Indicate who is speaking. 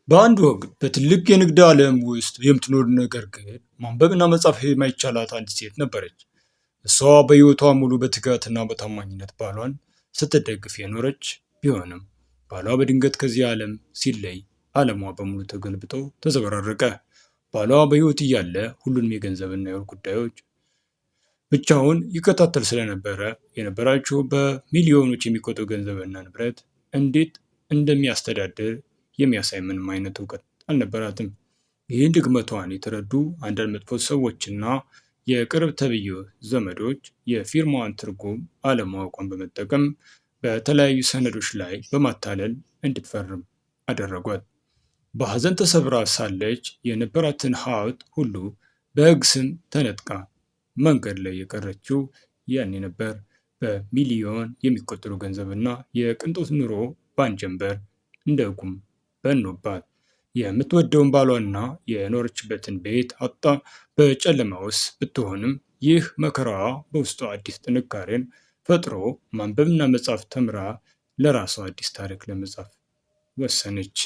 Speaker 1: በአንድ ወቅት በትልቅ የንግድ ዓለም ውስጥ የምትኖር ነገር ግን ማንበብና መጻፍ የማይቻላት አንዲት ሴት ነበረች። እሷ በሕይወቷ ሙሉ በትጋትና በታማኝነት ባሏን ስትደግፍ የኖረች ቢሆንም ባሏ በድንገት ከዚህ ዓለም ሲለይ ዓለሟ በሙሉ ተገልብጦ ተዘበራረቀ። ባሏ በሕይወት እያለ ሁሉንም የገንዘብና የወርቅ ጉዳዮች ብቻውን ይከታተል ስለነበረ የነበራቸው በሚሊዮኖች የሚቆጠሩ ገንዘብና ንብረት እንዴት እንደሚያስተዳድር የሚያሳይ ምንም አይነት እውቀት አልነበራትም። ይህን ድክመቷን የተረዱ አንዳንድ መጥፎ ሰዎችና የቅርብ ተብዬው ዘመዶች የፊርማዋን ትርጉም አለማወቋን በመጠቀም በተለያዩ ሰነዶች ላይ በማታለል እንድትፈርም አደረጓት። በሐዘን ተሰብራ ሳለች የነበራትን ሀብት ሁሉ በሕግ ስም ተነጥቃ መንገድ ላይ የቀረችው ያኔ ነበር። በሚሊዮን የሚቆጠሩ ገንዘብና የቅንጦት ኑሮ በአንድ ጀንበር እንደ ጉም በኖባት። የምትወደውን ባሏና የኖረችበትን ቤት አጣ በጨለማ ውስጥ ብትሆንም ይህ መከራዋ በውስጧ አዲስ ጥንካሬን ፈጥሮ ማንበብና መጻፍ ተምራ ለራሷ አዲስ ታሪክ ለመጻፍ ወሰነች።